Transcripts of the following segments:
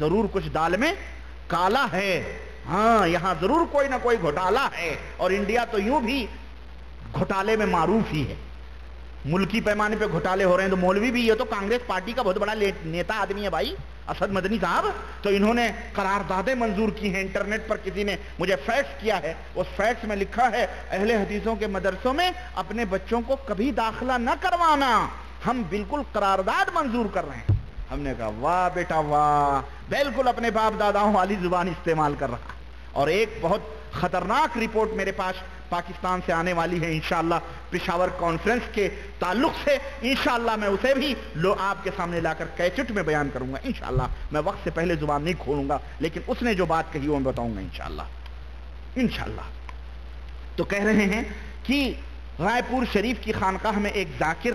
ضرور کچھ دال میں کالا ہے، ہاں یہاں ضرور کوئی نہ کوئی گھوٹالا ہے، اور انڈیا تو یوں بھی گھوٹالے میں معروف ہی ہے، ملکی پیمانے پہ گھوٹالے ہو رہے ہیں۔ تو مولوی بھی، یہ تو کانگریس پارٹی کا بہت بڑا نیتا آدمی ہے بھائی اسد مدنی صاحب، تو انہوں نے قراردادیں منظور کی ہیں۔ انٹرنیٹ پر کسی نے مجھے فیکس کیا ہے، اس فیکس میں لکھا ہے اہل حدیثوں کے مدرسوں میں اپنے بچوں کو کبھی داخلہ نہ کروانا، ہم بالکل قرارداد منظور کر رہے ہیں۔ ہم نے کہا واہ بیٹا واہ، بالکل اپنے باپ داداؤں والی زبان استعمال کر رہا۔ اور ایک بہت خطرناک رپورٹ میرے پاس پاکستان سے آنے والی ہے انشاءاللہ، پشاور کانفرنس کے تعلق سے، انشاءاللہ میں اسے بھی آپ کے سامنے لا کر کیچٹ میں بیان کروں گا انشاءاللہ۔ میں وقت سے پہلے زبان نہیں کھولوں گا، لیکن اس نے جو بات کہی وہ میں بتاؤں گا انشاءاللہ۔ تو کہہ رہے ہیں کہ رائے پور شریف کی خانقاہ میں ایک ذاکر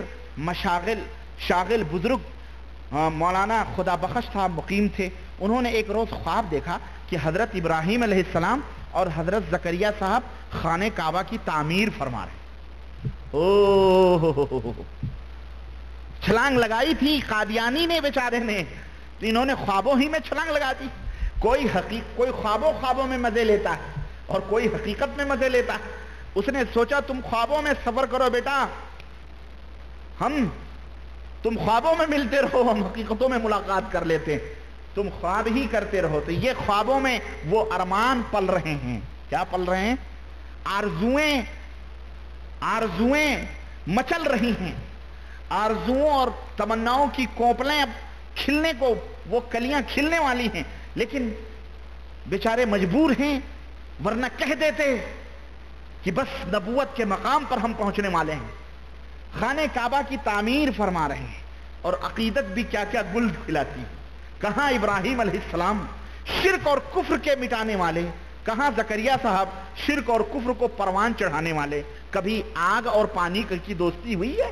شاغل بزرگ مولانا خدا بخش صاحب مقیم تھے۔ انہوں نے ایک روز خواب دیکھا کہ حضرت ابراہیم علیہ السلام اور حضرت زکریہ صاحب خانہ کعبہ کی تعمیر فرما رہے۔ چھلانگ لگائی تھی قادیانی نے بیچارے نے، تو انہوں نے خوابوں ہی میں چھلانگ لگا دی۔ کوئی خوابوں میں مزے لیتا ہے اور کوئی حقیقت میں مزے لیتا ہے۔ اس نے سوچا تم خوابوں میں سفر کرو بیٹا، تم خوابوں میں ملتے رہو، ہم حقیقتوں میں ملاقات کر لیتے ہیں، تم خواب ہی کرتے رہو۔ تو یہ خوابوں میں وہ ارمان پل رہے ہیں۔ کیا پل رہے ہیں؟ آرزویں مچل رہی ہیں، آرزوؤں اور تمناؤں کی کوپلیں اب کھلنے کو، وہ کلیاں کھلنے والی ہیں، لیکن بیچارے مجبور ہیں، ورنہ کہہ دیتے کہ بس نبوت کے مقام پر ہم پہنچنے والے ہیں۔ خانہ کعبہ کی تعمیر فرما رہے ہیں، اور عقیدت بھی کیا کیا گل کھلاتی ہے۔ کہاں ابراہیم علیہ السلام شرک اور کفر کے مٹانے والے، کہاں زکریا صاحب شرک اور کفر کو پروان چڑھانے والے۔ کبھی آگ اور پانی کی دوستی ہوئی ہے؟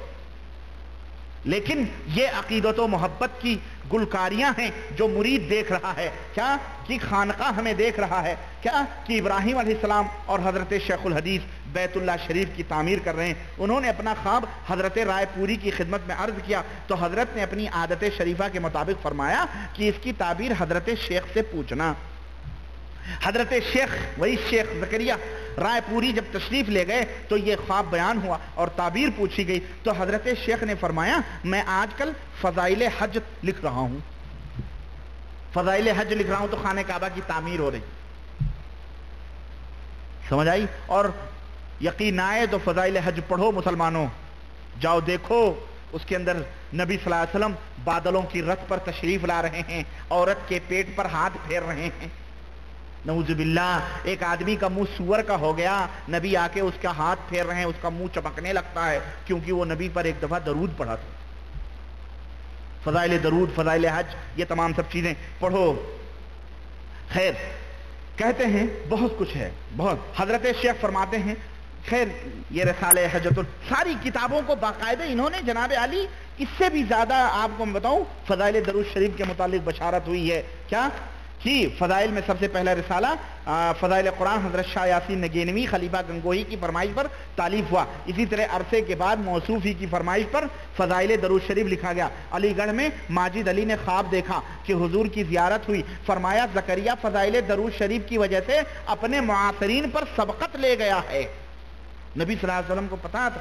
لیکن یہ عقیدت و محبت کی گلکاریاں ہیں جو مرید دیکھ رہا ہے، کیا کہ خانقاہ ہمیں دیکھ رہا ہے، کیا کہ ابراہیم علیہ السلام اور حضرت شیخ الحدیث بیت اللہ شریف کی تعمیر کر رہے ہیں۔ انہوں نے اپنا خواب حضرت رائے پوری کی خدمت میں عرض کیا، تو حضرت نے اپنی عادت شریفہ کے مطابق فرمایا کہ اس کی تعبیر حضرت شیخ سے پوچھنا۔ حضرت شیخ، وہی شیخ زکریا رائے پوری جب تشریف لے گئے تو یہ خواب بیان ہوا اور تعبیر پوچھی گئی، تو حضرت شیخ نے فرمایا میں آج کل فضائل حج لکھ رہا ہوں، فضائل حج لکھ رہا ہوں، تو خانہ کعبہ کی تعمیر ہو رہی۔ سمجھ آئی؟ اور یقین آئے تو فضائل حج پڑھو مسلمانوں، جاؤ دیکھو اس کے اندر نبی صلی اللہ علیہ وسلم بادلوں کی رت پر تشریف لا رہے ہیں، عورت کے پیٹ پر ہاتھ پھیر رہے ہیں، نعوذ باللہ۔ ایک آدمی کا منہ سور کا ہو گیا، نبی آ کے اس کا ہاتھ پھیر رہے ہیں، اس کا منہ چمکنے لگتا ہے کیونکہ وہ نبی پر ایک دفعہ درود پڑھا تھا۔ فضائل درود، فضائل حج، یہ تمام سب چیزیں پڑھو۔ خیر کہتے ہیں بہت کچھ ہے، بہت۔ حضرت شیخ فرماتے ہیں، خیر یہ رسالہ حجت ساری کتابوں کو باقاعدہ انہوں نے جناب علی، اس سے بھی زیادہ آپ کو میں بتاؤں فضائل درود شریف کے متعلق بشارت ہوئی ہے۔ کیا کہ فضائل میں سب سے پہلا رسالہ فضائل قرآن حضرت شاہ یاسین نگینوی خلیفہ گنگوہی کی فرمائش پر تالیف ہوا۔ اسی طرح عرصے کے بعد موصوفی کی فرمائش پر فضائل درود شریف لکھا گیا۔ علی گڑھ میں ماجد علی نے خواب دیکھا کہ حضور کی زیارت ہوئی، فرمایا زکریا فضائل درود شریف کی وجہ سے اپنے معاصرین پر سبقت لے گیا ہے۔ نبی صلی اللہ علیہ وسلم کو پتا تھا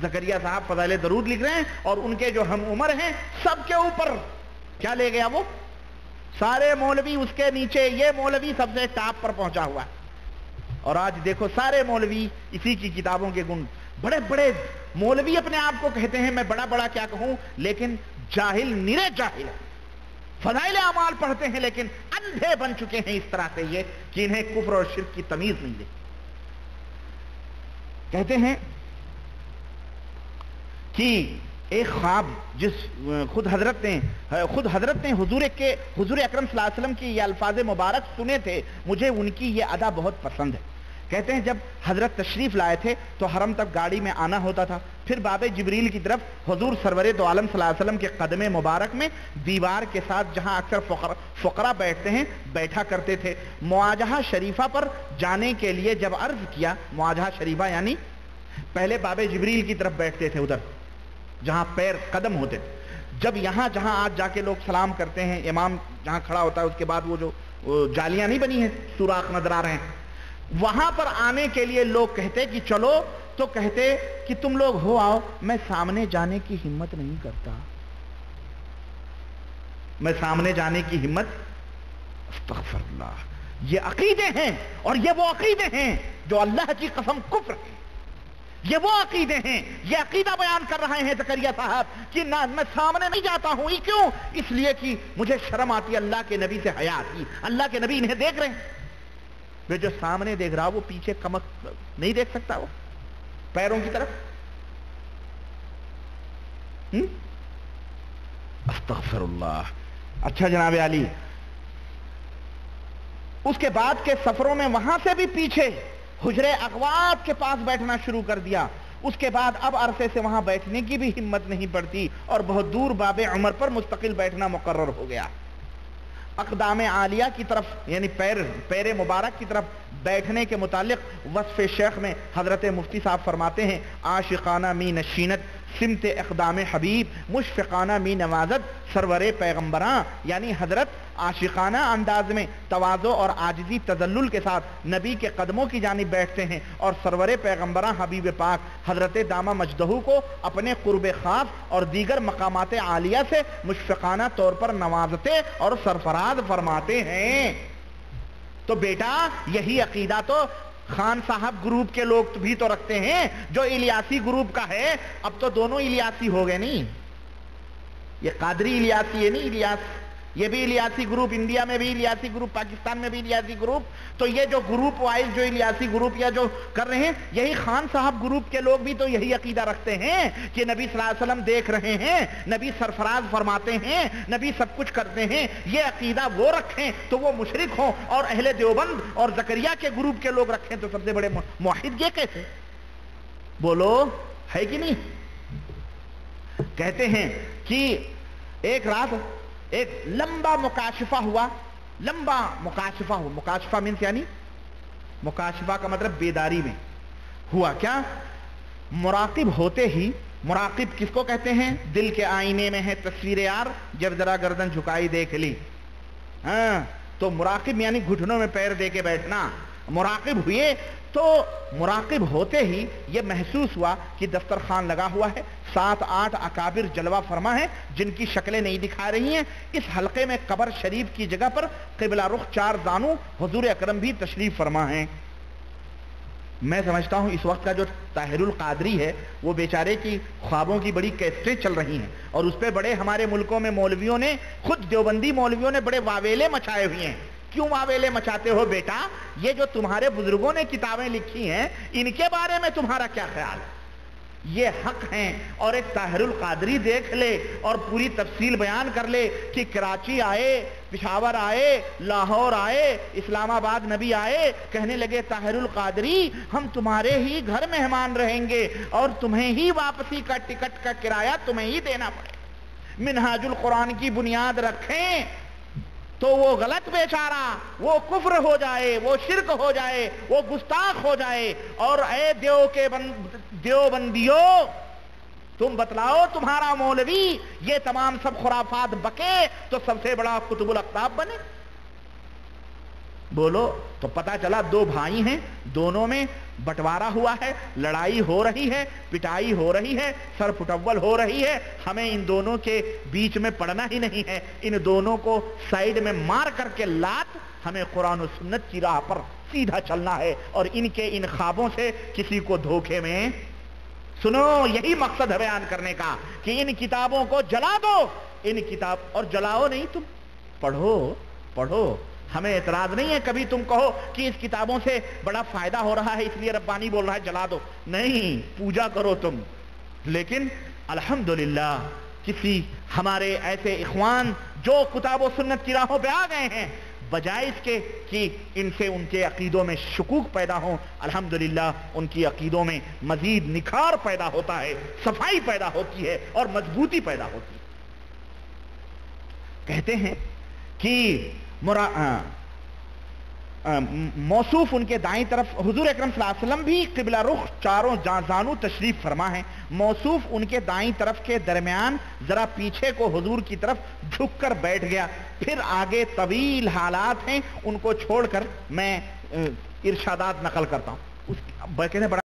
زکریا صاحب فضائل درود لکھ رہے ہیں، اور ان کے جو ہم عمر ہیں سب کے اوپر کیا لے گیا وہ؟ سارے مولوی اس کے نیچے، یہ مولوی سب سے ٹاپ پر پہنچا ہوا ہے۔ اور آج دیکھو سارے مولوی اسی کی کتابوں کے گن، بڑے بڑے مولوی اپنے آپ کو کہتے ہیں، میں بڑا بڑا کیا کہوں، لیکن جاہل، نرے جاہل، فضائل اعمال پڑھتے ہیں لیکن اندھے بن چکے ہیں اس طرح سے یہ کہ انہیں کفر اور شرک کی تمیز نہیں دے۔ کہتے ہیں کہ ایک خواب جس خود حضرت نے حضور اکرم صلی اللہ علیہ وسلم کی یہ الفاظ مبارک سنے تھے، مجھے ان کی یہ ادا بہت پسند ہے۔ کہتے ہیں جب حضرت تشریف لائے تھے تو حرم تک گاڑی میں آنا ہوتا تھا، پھر باب جبریل کی طرف حضور سرور دو عالم صلی اللہ علیہ وسلم کے قدم مبارک میں دیوار کے ساتھ جہاں اکثر فقراء بیٹھتے ہیں بیٹھا کرتے تھے۔ مواجہہ شریفہ پر جانے کے لیے جب عرض کیا، مواجہہ شریفہ یعنی پہلے باب جبریل کی طرف بیٹھتے تھے، ادھر جہاں پیر قدم ہوتے تھے، جب یہاں جہاں آج جا کے لوگ سلام کرتے ہیں، امام جہاں کھڑا ہوتا ہے اس کے بعد وہ جو جالیاں نہیں بنی ہیں، سوراخ نظر آ رہے ہیں، وہاں پر آنے کے لیے لوگ کہتے کہ چلو، تو کہتے کہ تم لوگ ہو آؤ، میں سامنے جانے کی ہمت نہیں کرتا، میں سامنے جانے کی ہمت، استغفر اللہ۔ یہ عقیدے ہیں، اور یہ وہ عقیدے ہیں جو اللہ کی قسم کفر ہیں، یہ وہ عقیدے ہیں، یہ عقیدہ بیان کر رہے ہیں زکریا صاحب کہ نہ میں سامنے نہیں جاتا ہوں، کیوں؟ اس لیے کہ مجھے شرم آتی ہے، اللہ کے نبی سے حیا آتی، اللہ کے نبی انہیں دیکھ رہے ہیں، وہ جو سامنے دیکھ رہا وہ پیچھے کمک نہیں دیکھ سکتا، وہ پیروں کی طرف، استغفر اللہ۔ اچھا جناب علی، اس کے بعد کے سفروں میں وہاں سے بھی پیچھے حجرے اغوات کے پاس بیٹھنا شروع کر دیا، اس کے بعد اب عرصے سے وہاں بیٹھنے کی بھی ہمت نہیں پڑتی، اور بہت دور باب عمر پر مستقل بیٹھنا مقرر ہو گیا۔ اقدام عالیہ کی طرف یعنی پیر مبارک کی طرف بیٹھنے کے متعلق وصف شیخ میں حضرت مفتی صاحب فرماتے ہیں، عاشقانہ می نشینت سمت اقدام حبیب، مشفقانہ می نوازت سرور پیغمبراں، یعنی حضرت عاشقانہ انداز میں تواضع اور عاجزی تذلل کے ساتھ نبی کے قدموں کی جانب بیٹھتے ہیں، اور سرور پیغمبراں حبیب پاک حضرت دامہ مجدہ کو اپنے قرب خاص اور دیگر مقامات عالیہ سے مشفقانہ طور پر نوازتے اور سرفراز فرماتے ہیں۔ تو بیٹا یہی عقیدہ تو خان صاحب گروپ کے لوگ بھی تو رکھتے ہیں، جو الیاسی گروپ کا ہے، اب تو دونوں الیاسی ہو گئے، نہیں یہ قادری الیاسی ہے، نہیں الیاس، یہ بھی الیاسی گروپ، انڈیا میں بھی الیاسی گروپ، پاکستان میں بھی الیاسی گروپ، تو یہ جو گروپ وائز جو الیاسی گروپ یا جو کر رہے ہیں، یہی خان صاحب گروپ کے لوگ بھی تو یہی عقیدہ رکھتے ہیں کہ نبی صلی اللہ علیہ وسلم دیکھ رہے ہیں، نبی سرفراز فرماتے ہیں، نبی سب کچھ کرتے ہیں، یہ عقیدہ وہ رکھیں تو وہ مشرک ہوں، اور اہل دیوبند اور زکریا کے گروپ کے لوگ رکھیں تو سب سے بڑے موحد، یہ کیسے؟ بولو ہے کہ نہیں؟ کہتے ہیں کہ ایک رات ایک لمبا مکاشفہ ہوا، لمبا مکاشفہ ہوا، مکاشفہ مینس یعنی مکاشفہ کا مطلب بیداری میں ہوا کیا؟ مراقب ہوتے ہی، مراقب کس کو کہتے ہیں؟ دل کے آئینے میں ہے تصویر یار، جب ذرا گردن جھکائی دیکھ لی، ہاں تو مراقب یعنی گھٹنوں میں پیر دے کے بیٹھنا، مراقب ہوئے تو مراقب ہوتے ہی یہ محسوس ہوا کہ دسترخوان لگا ہوا ہے، 7-8 اکابر جلوہ فرما ہیں جن کی شکلیں نہیں دکھا رہی ہیں، اس حلقے میں قبر شریف کی جگہ پر قبلہ رخ 4 زانو حضور اکرم بھی تشریف فرما ہیں۔ میں سمجھتا ہوں اس وقت کا جو طاہر القادری ہے وہ بیچارے کی خوابوں کی بڑی کیسٹیں چل رہی ہیں، اور اس پہ بڑے ہمارے ملکوں میں مولویوں نے، خود دیوبندی مولویوں نے بڑے واویلے مچائے ہوئے ہیں۔ کیوں واویلے مچاتے ہو بیٹا؟ یہ جو تمہارے بزرگوں نے کتابیں لکھی ہیں ان کے بارے میں تمہارا کیا خیال ہے؟ یہ حق ہیں، اور ایک طاہر القادری دیکھ لے اور پوری تفصیل بیان کر لے کہ کراچی آئے، پشاور آئے، لاہور آئے، اسلام آباد نبی آئے، کہنے لگے طاہر القادری ہم تمہارے ہی گھر مہمان رہیں گے، اور تمہیں ہی واپسی کا ٹکٹ کا کرایہ تمہیں ہی دینا پڑے، منہاج القرآن کی بنیاد رکھیں تو وہ غلط بیچارہ، وہ کفر ہو جائے، وہ شرک ہو جائے، وہ گستاخ ہو جائے، اور اے دیوبندیو تم بتلاؤ تمہارا مولوی یہ تمام سب خرافات بکے تو سب سے بڑا قطب الاقطاب بنے؟ بولو، تو پتا چلا 2 بھائی ہیں، دونوں میں بٹوارا ہوا ہے، لڑائی ہو رہی ہے، پٹائی ہو رہی ہے، سر پٹول ہو رہی ہے، ہمیں ان دونوں کے بیچ میں پڑنا ہی نہیں ہے، ان دونوں کو سائیڈ میں مار کر کے لات، ہمیں قرآن و سنت کی راہ پر سیدھا چلنا ہے، اور ان کے ان خوابوں سے کسی کو دھوکے میں سنو، یہی مقصد ہے بیان کرنے کا کہ ان کتابوں کو جلا دو، ان کتاب، اور جلاؤ نہیں، تم پڑھو، ہمیں اعتراض نہیں ہے، کبھی تم کہو کہ اس کتابوں سے بڑا فائدہ ہو رہا ہے اس لیے ربانی بول رہا ہے جلا دو، نہیں، پوجا کرو تم، لیکن الحمدللہ کسی ہمارے ایسے اخوان جو کتاب و سنت کی راہوں پہ آ گئے ہیں، بجائے اس کے کہ ان سے ان کے عقیدوں میں شکوک پیدا ہوں، الحمدللہ ان کی عقیدوں میں مزید نکھار پیدا ہوتا ہے، صفائی پیدا ہوتی ہے اور مضبوطی پیدا ہوتی ہے۔ کہتے ہیں کہ موصوف ان کے دائیں طرف حضور اکرم صلی اللہ علیہ وسلم بھی قبلہ رخ چاروں جانو تشریف فرما ہے. موصوف ان کے دائیں طرف کے درمیان ذرا پیچھے کو حضور کی طرف جھک کر بیٹھ گیا. پھر آگے طویل حالات ہیں، ان کو چھوڑ کر میں ارشادات نقل کرتا ہوں.